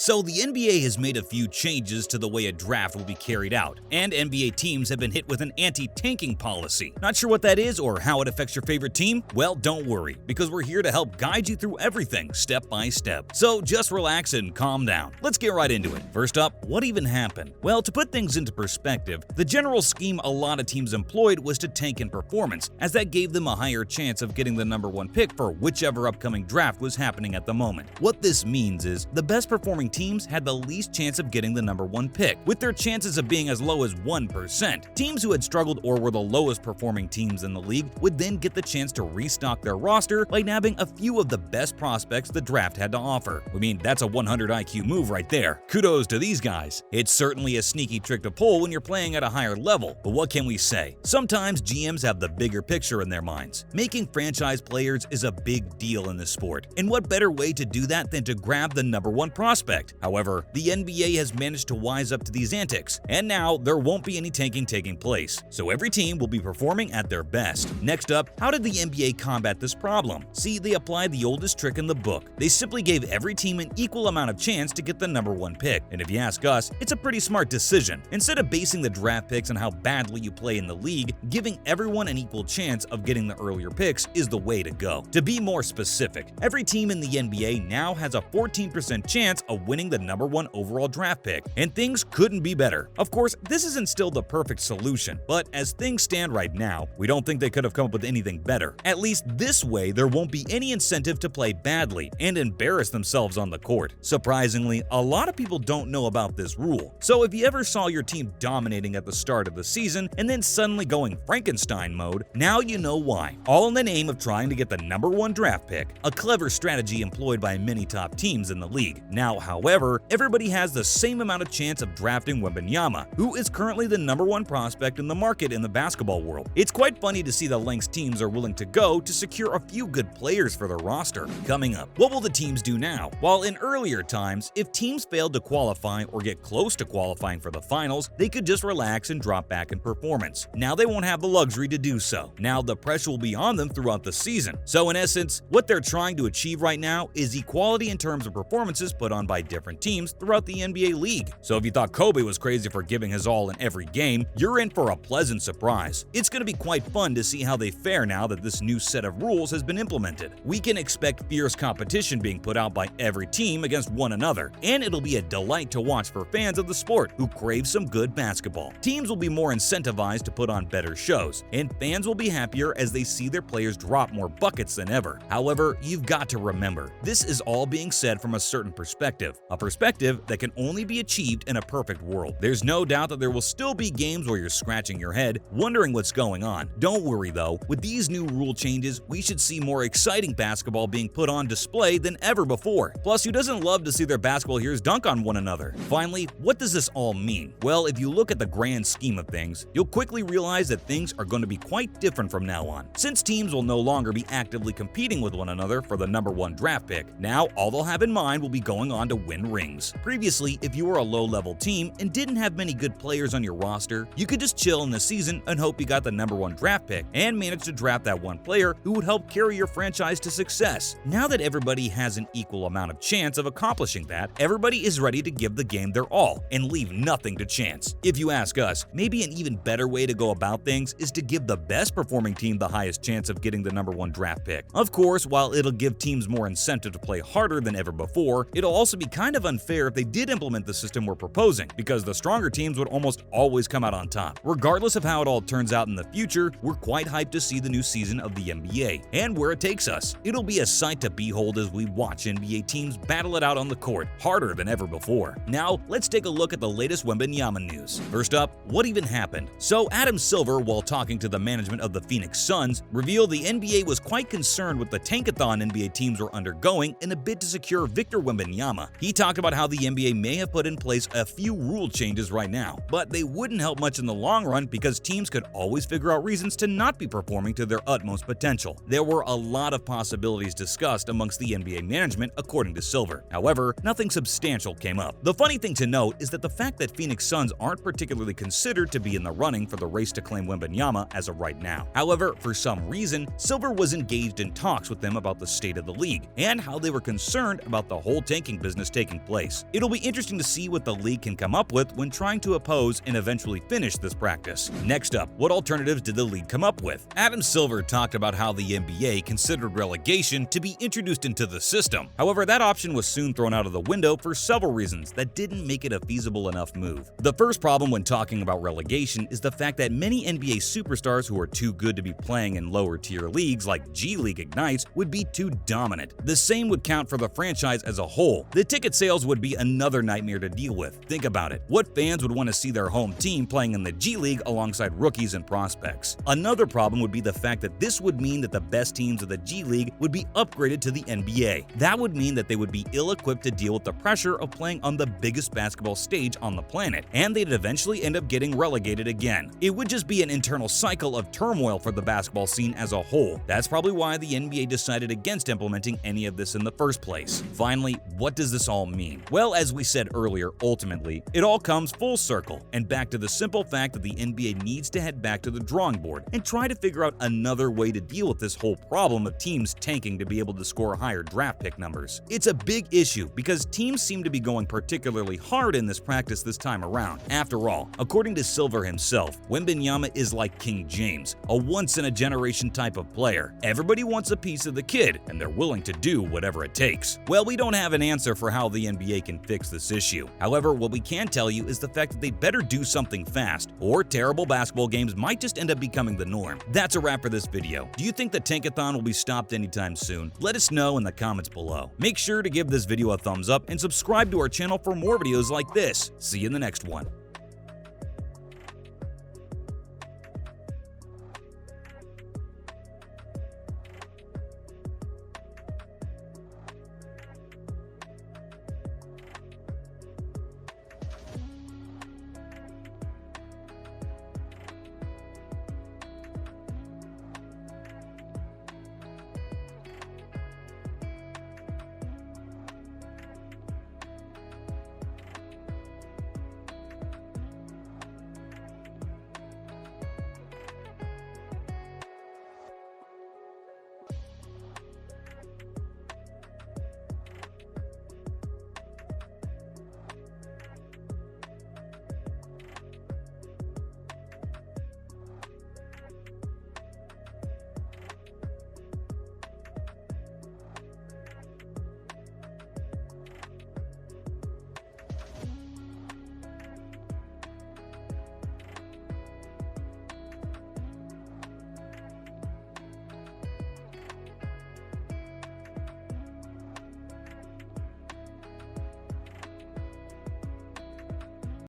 So the NBA has made a few changes to the way a draft will be carried out, and NBA teams have been hit with an anti-tanking policy. Not sure what that is or how it affects your favorite team? Well, don't worry, because we're here to help guide you through everything step by step. So just relax and calm down. Let's get right into it. First up, what even happened? Well, to put things into perspective, the general scheme a lot of teams employed was to tank in performance, as that gave them a higher chance of getting the #1 pick for whichever upcoming draft was happening at the moment. What this means is the best performing teams had the least chance of getting the #1 pick, with their chances of being as low as 1%. Teams who had struggled or were the lowest performing teams in the league would then get the chance to restock their roster by nabbing a few of the best prospects the draft had to offer. I mean, that's a 100 IQ move right there. Kudos to these guys. It's certainly a sneaky trick to pull when you're playing at a higher level, but what can we say? Sometimes GMs have the bigger picture in their minds. Making franchise players is a big deal in this sport, and what better way to do that than to grab the #1 prospect? However, the NBA has managed to wise up to these antics, and now there won't be any tanking taking place, so every team will be performing at their best. Next up, how did the NBA combat this problem? See, they applied the oldest trick in the book. They simply gave every team an equal amount of chance to get the #1 pick, and if you ask us, it's a pretty smart decision. Instead of basing the draft picks on how badly you play in the league, giving everyone an equal chance of getting the earlier picks is the way to go. To be more specific, every team in the NBA now has a 14% chance of winning the #1 overall draft pick, and things couldn't be better. Of course, this isn't still the perfect solution, but as things stand right now, we don't think they could have come up with anything better. At least this way, there won't be any incentive to play badly and embarrass themselves on the court. Surprisingly, a lot of people don't know about this rule, so if you ever saw your team dominating at the start of the season and then suddenly going Frankenstein mode, now you know why. All in the name of trying to get the #1 draft pick, a clever strategy employed by many top teams in the league. Now, however, everybody has the same amount of chance of drafting Wembanyama, who is currently the #1 prospect in the market in the basketball world. It's quite funny to see the lengths teams are willing to go to secure a few good players for their roster. Coming up, what will the teams do now? While in earlier times, if teams failed to qualify or get close to qualifying for the finals, they could just relax and drop back in performance. Now they won't have the luxury to do so. Now the pressure will be on them throughout the season. So in essence, what they're trying to achieve right now is equality in terms of performances put on by different teams throughout the NBA league. So if you thought Kobe was crazy for giving his all in every game, you're in for a pleasant surprise. It's going to be quite fun to see how they fare now that this new set of rules has been implemented. We can expect fierce competition being put out by every team against one another, and it'll be a delight to watch for fans of the sport who crave some good basketball. Teams will be more incentivized to put on better shows, and fans will be happier as they see their players drop more buckets than ever. However, you've got to remember, this is all being said from a certain perspective, a perspective that can only be achieved in a perfect world. There's no doubt that there will still be games where you're scratching your head, wondering what's going on. Don't worry though, with these new rule changes, we should see more exciting basketball being put on display than ever before. Plus, who doesn't love to see their basketball heroes dunk on one another? Finally, what does this all mean? Well, if you look at the grand scheme of things, you'll quickly realize that things are going to be quite different from now on. Since teams will no longer be actively competing with one another for the #1 draft pick, now all they'll have in mind will be going on to win rings. Previously, if you were a low-level team and didn't have many good players on your roster, you could just chill in the season and hope you got the #1 draft pick and manage to draft that one player who would help carry your franchise to success. Now that everybody has an equal amount of chance of accomplishing that, everybody is ready to give the game their all and leave nothing to chance. If you ask us, maybe an even better way to go about things is to give the best performing team the highest chance of getting the #1 draft pick. Of course, while it'll give teams more incentive to play harder than ever before, it'll also be kind of unfair if they did implement the system we're proposing, because the stronger teams would almost always come out on top. Regardless of how it all turns out in the future, we're quite hyped to see the new season of the NBA and where it takes us. It'll be a sight to behold as we watch NBA teams battle it out on the court, harder than ever before. Now, let's take a look at the latest Wembanyama news. First up, what even happened? So Adam Silver, while talking to the management of the Phoenix Suns, revealed the NBA was quite concerned with the tankathon NBA teams were undergoing in a bid to secure Victor Wembanyama. He talked about how the NBA may have put in place a few rule changes right now, but they wouldn't help much in the long run because teams could always figure out reasons to not be performing to their utmost potential. There were a lot of possibilities discussed amongst the NBA management, according to Silver. However, nothing substantial came up. The funny thing to note is that the fact that Phoenix Suns aren't particularly considered to be in the running for the race to claim Wembanyama as of right now. However, for some reason, Silver was engaged in talks with them about the state of the league and how they were concerned about the whole tanking business is taking place. It'll be interesting to see what the league can come up with when trying to oppose and eventually finish this practice. Next up, what alternatives did the league come up with? Adam Silver talked about how the NBA considered relegation to be introduced into the system. However, that option was soon thrown out of the window for several reasons that didn't make it a feasible enough move. The first problem when talking about relegation is the fact that many NBA superstars who are too good to be playing in lower tier leagues like G League Ignites would be too dominant. The same would count for the franchise as a whole. The ticket sales would be another nightmare to deal with. Think about it. What fans would want to see their home team playing in the G League alongside rookies and prospects? Another problem would be the fact that this would mean that the best teams of the G League would be upgraded to the NBA. That would mean that they would be ill-equipped to deal with the pressure of playing on the biggest basketball stage on the planet, and they'd eventually end up getting relegated again. It would just be an internal cycle of turmoil for the basketball scene as a whole. That's probably why the NBA decided against implementing any of this in the first place. Finally, what does this all mean? Well, as we said earlier, ultimately, it all comes full circle and back to the simple fact that the NBA needs to head back to the drawing board and try to figure out another way to deal with this whole problem of teams tanking to be able to score higher draft pick numbers. It's a big issue because teams seem to be going particularly hard in this practice this time around. After all, according to Silver himself, Wembanyama is like King James, a once-in-a-generation type of player. Everybody wants a piece of the kid, and they're willing to do whatever it takes. Well, we don't have an answer for how the NBA can fix this issue. However, what we can tell you is the fact that they better do something fast, or terrible basketball games might just end up becoming the norm. That's a wrap for this video. Do you think the Tankathon will be stopped anytime soon? Let us know in the comments below. Make sure to give this video a thumbs up and subscribe to our channel for more videos like this. See you in the next one.